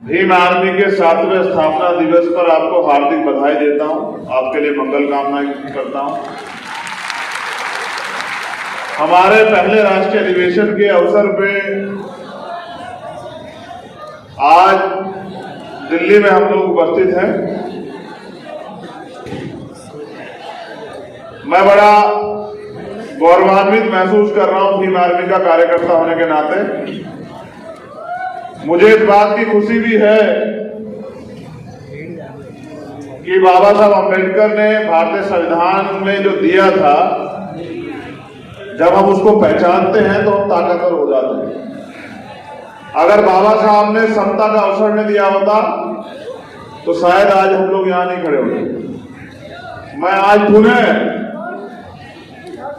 Bhim army के 7वें स्थापना दिवस पर आपको हार्दिक बधाई देता हूं, आपके लिए मंगल कामनाएं करता हूं। हमारे पहले राष्ट्रीय अधिवेशन के अवसर पे आज दिल्ली में हम लोग उपस्थित हैं। मैं बड़ा गौरवान्वित महसूस कर रहा हूं भीम आर्मी का कार्यकर्ता होने के नाते। मुझे इस बात की खुशी भी है कि बाबा साहब अम्बेडकर ने भारतीय संविधान में जो दिया था, जब हम उसको पहचानते हैं तो हम ताकतवर हो जाते हैं। अगर बाबा साहब ने समता का अवसर नहीं दिया होता तो शायद आज हम लोग यहां नहीं खड़े होते। मैं आज पुनः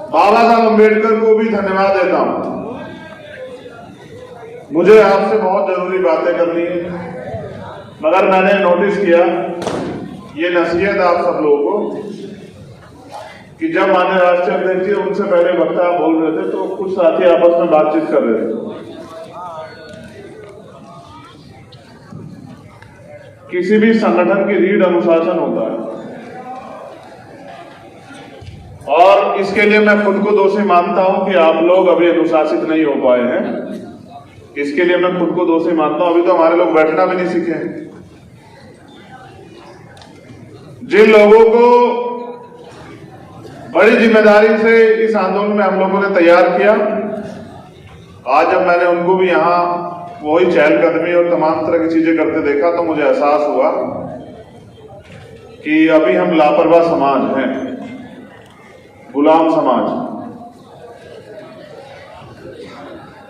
बाबा साहब अम्बेडकर को भी धन्यवाद देता हूं। मुझे आपसे बहुत जरूरी बातें करनी है, मगर मैंने नोटिस किया, ये नसीहत आप सब लोगों को, कि जब माननीय राष्ट्रीय अध्यक्ष जी उनसे पहले वक्ता बोल रहे थे तो कुछ साथी आपस में बातचीत कर रहे थे। किसी भी संगठन की रीढ़ अनुशासन होता है और इसके लिए मैं खुद को दोषी मानता हूं कि आप लोग अभी अनुशासित नहीं हो पाए हैं। इसके लिए मैं खुद को दोषी मानता हूं। अभी तो हमारे लोग बैठना भी नहीं सीखे। जिन लोगों को बड़ी जिम्मेदारी से इस आंदोलन में हम लोगों ने तैयार किया, आज जब मैंने उनको भी यहां वही चहलकदमी और तमाम तरह की चीजें करते देखा तो मुझे एहसास हुआ कि अभी हम लापरवाह समाज हैं, गुलाम समाज।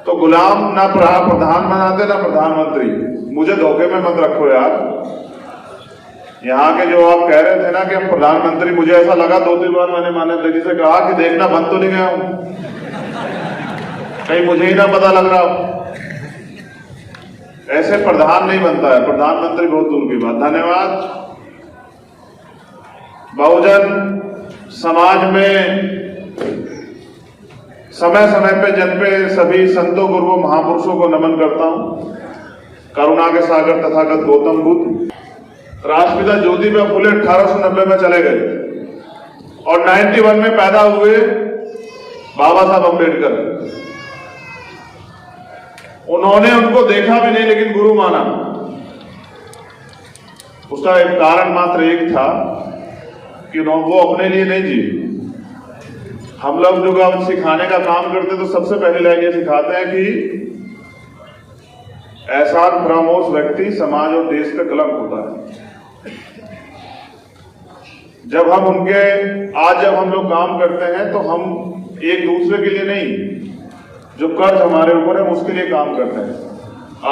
तो गुलाम ना प्रधान बनाते ना प्रधानमंत्री। मुझे धोखे में मत रखो यार। यहाँ के जो आप कह रहे थे ना कि हम प्रधानमंत्री, मुझे ऐसा लगा 2-3 बार मैंने माननीय जी से कहा कि देखना बंद तो नहीं गया हूं, कहीं मुझे ही ना पता लग रहा हो। ऐसे प्रधान नहीं बनता है, प्रधानमंत्री बहुत दूर की बात। धन्यवाद। बहुजन समाज में समय समय पे जन पे सभी संतों गुरुओं महापुरुषों को नमन करता हूं। करुणा के सागर तथागत गौतम बुद्ध, राष्ट्रपिता ज्योतिबा फुले 1890 में चले गए और 91 में पैदा हुए बाबा साहब अम्बेडकर। उन्होंने उनको देखा भी नहीं लेकिन गुरु माना। उसका एक कारण मात्र एक था कि वो अपने लिए नहीं जी। हम लोग जो अब सिखाने का काम करते तो सबसे पहली लाइन ये सिखाते हैं कि एहसान फरामोश व्यक्ति समाज और देश का कलंक होता है। जब हम हम लोग काम करते हैं तो हम एक दूसरे के लिए नहीं, जो कर्ज हमारे ऊपर है उसके लिए काम करते हैं।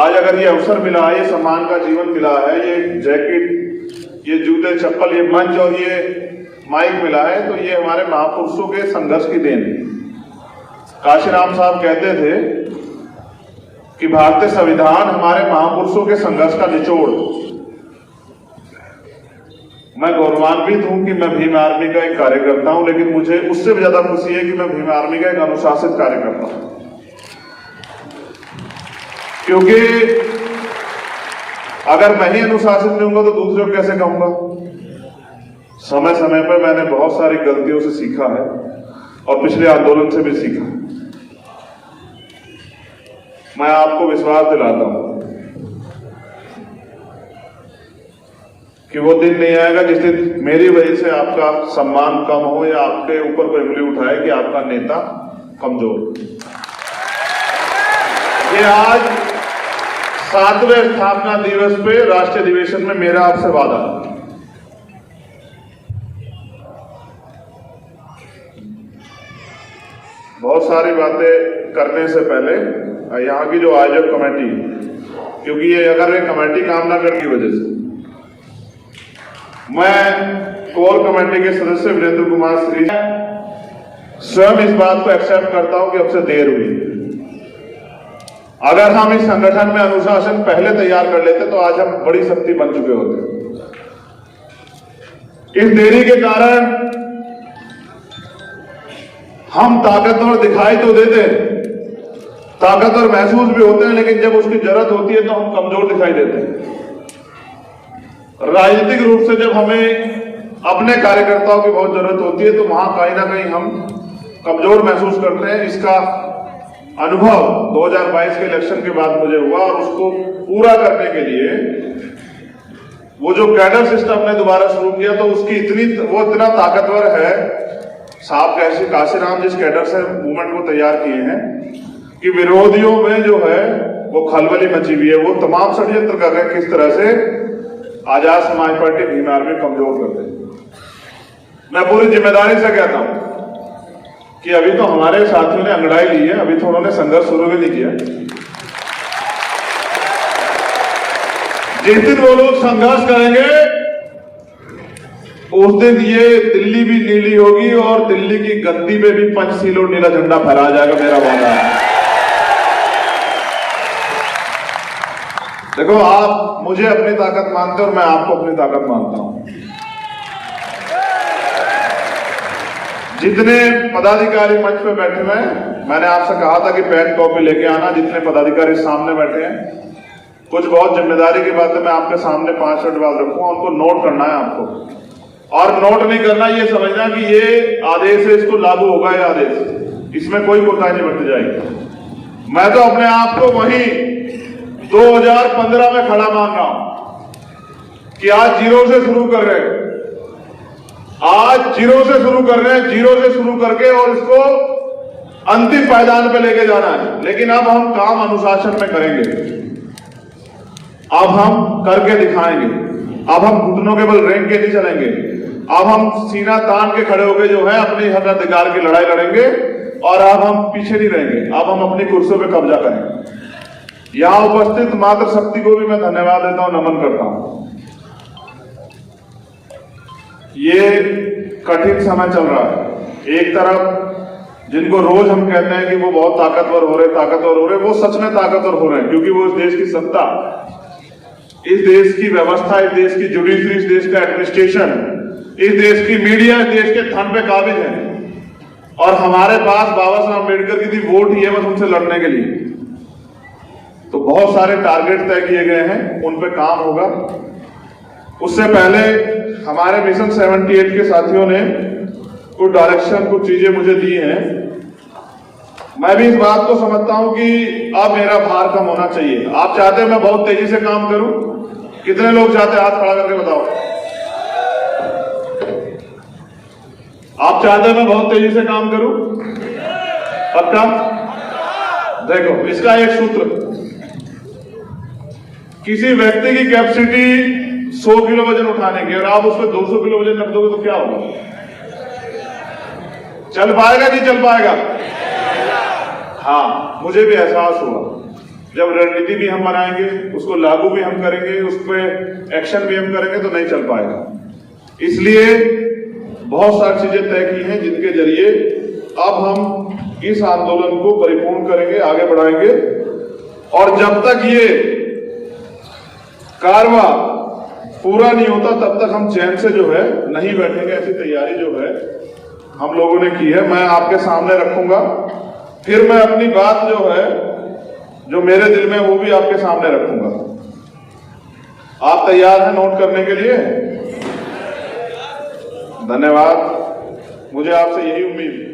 आज अगर ये अवसर मिला है, ये सम्मान का जीवन मिला है, ये जैकेट, ये जूते चप्पल, ये मंच और ये माइक मिला है, तो ये हमारे महापुरुषों के संघर्ष की देन है। काशीराम साहब कहते थे कि भारतीय संविधान हमारे महापुरुषों के संघर्ष का निचोड़। मैं गौरवान्वित हूं कि मैं भीम आर्मी का एक कार्यकर्ता हूं, लेकिन मुझे उससे भी ज्यादा खुशी है कि मैं भीम आर्मी का एक अनुशासित कार्यकर्ता हूं। क्योंकि अगर मैं ही अनुशासित नहीं होऊंगा तो दूसरे को कैसे कहूंगा। समय समय पर मैंने बहुत सारी गलतियों से सीखा है और पिछले आंदोलन से भी सीखा। मैं आपको विश्वास दिलाता हूं कि वो दिन नहीं आएगा जिस दिन मेरी वजह से आपका सम्मान कम हो या आपके ऊपर कोई उंगली उठाए कि आपका नेता कमजोर। ये आज 7वें स्थापना दिवस पे राष्ट्रीय अधिवेशन में मेरा आपसे वादा है। बहुत सारी बातें करने से पहले यहाँ की जो आयोजक कमेटी, क्योंकि ये अगर ये कमेटी काम ना करने की वजह से, मैं कोर कमेटी के सदस्य वीरेंद्र कुमार श्री स्वयं इस बात को एक्सेप्ट करता हूं कि अब से देर हुई। अगर हम इस संगठन में अनुशासन पहले तैयार कर लेते तो आज हम बड़ी शक्ति बन चुके होते। इस देरी के कारण हम ताकतवर दिखाई तो देते ताकतवर महसूस भी होते हैं, लेकिन जब उसकी जरूरत होती है तो हम कमजोर दिखाई देते हैं। राजनीतिक रूप से जब हमें अपने कार्यकर्ताओं की बहुत जरूरत होती है तो वहां कहीं ना कहीं हम कमजोर महसूस करते हैं। इसका अनुभव 2022 के इलेक्शन के बाद मुझे हुआ और उसको पूरा करने के लिए वो जो कैडर सिस्टम ने दोबारा शुरू किया तो उसकी वो इतना ताकतवर है। साहब काशीराम जिस कैडर से मूवमेंट को तैयार किए हैं कि विरोधियों में जो है वो खलबली मची हुई है। वो तमाम षड्यंत्र कर रहे हैं किस तरह से आजाद समाज पार्टी भीम आर्मी कमजोर कर दे। मैं पूरी जिम्मेदारी से कहता हूं कि अभी तो हमारे साथियों ने अंगड़ाई ली है, अभी तो उन्होंने संघर्ष शुरू भी नहीं किया। जिस दिन वो लोग संघर्ष करेंगे उस दिन ये दिल्ली भी नीली होगी और दिल्ली की गद्दी में भी पंचशील और नीला झंडा फहराया जाएगा, मेरा वादा है। देखो, आप मुझे अपनी ताकत मानते हो और मैं आपको अपनी ताकत मानता हूं। जितने पदाधिकारी मंच पे बैठे हुए हैं, मैंने आपसे कहा था कि पेन कॉपी लेके आना। जितने पदाधिकारी सामने बैठे हैं, कुछ बहुत जिम्मेदारी की बात है, मैं आपके सामने 5 मिनट बाद रखूंगा, उनको नोट करना है आपको। और नोट नहीं करना, ये समझना कि ये आदेश है, इसको लागू होगा ये आदेश, इसमें कोई कोताही नहीं बरती जाएगी। मैं तो अपने आप को वहीं 2015 में खड़ा मान रहा हूं कि आज जीरो से शुरू कर रहे हैं, आज जीरो से शुरू कर रहे हैं, जीरो से शुरू करके और इसको अंतिम पायदान पे लेके जाना है। लेकिन अब हम काम अनुशासन में करेंगे, अब हम करके दिखाएंगे, अब हम घुटनों के बल रेंग के नहीं चलेंगे, अब हम सीना तान के खड़े होकर जो है अपने हक अधिकार की लड़ाई लड़ेंगे और अब हम पीछे नहीं रहेंगे, अब हम अपनी कुर्सियों पे कब्जा करेंगे। यहां उपस्थित मातृशक्ति को भी मैं धन्यवाद देता हूं, नमन करता हूं। ये कठिन समय चल रहा है। एक तरफ जिनको रोज हम कहते हैं कि वो बहुत ताकतवर हो रहे, वो सच में ताकतवर हो रहे हैं, क्योंकि वो इस देश की सत्ता, इस देश की व्यवस्था, इस देश की जुडिशरी, इस देश का एडमिनिस्ट्रेशन, इस देश की मीडिया, इस देश के थन पे काबिज है। और हमारे पास बाबा साहब अम्बेडकर की दी वोट ही है बस उनसे लड़ने के लिए। तो बहुत सारे टारगेट तय किए गए हैं, उन पे काम होगा। उससे पहले हमारे मिशन 78 के साथियों ने कुछ डायरेक्शन, कुछ चीजें मुझे दी हैं। मैं भी इस बात को समझता हूं कि अब मेरा भार कम होना चाहिए। आप चाहते हैं मैं बहुत तेजी से काम करूं? कितने लोग चाहते हैं? हाथ खड़ा करके बताओ। आप चाहते हैं मैं बहुत तेजी से काम करूं? पक्का? देखो, इसका एक सूत्र, किसी व्यक्ति की कैपेसिटी 100 किलो वजन उठाने की और आप उसमें 200 किलो वजन रख दोगे तो क्या होगा? चल पाएगा नहीं चल पाएगा? हाँ, मुझे भी एहसास हुआ जब रणनीति भी हम बनाएंगे, उसको लागू भी हम करेंगे, उस पर एक्शन भी हम करेंगे तो नहीं चल पाएगा। इसलिए बहुत सारी चीजें तय की हैं जिनके जरिए अब हम इस आंदोलन को परिपूर्ण करेंगे, आगे बढ़ाएंगे। और जब तक ये कारवा पूरा नहीं होता तब तक हम चैन से जो है नहीं बैठेंगे। ऐसी तैयारी जो है हम लोगों ने की है, मैं आपके सामने रखूंगा। फिर मैं अपनी बात जो है, जो मेरे दिल में, वो भी आपके सामने रखूंगा। आप तैयार हैं नोट करने के लिए? धन्यवाद, मुझे आपसे यही उम्मीद है।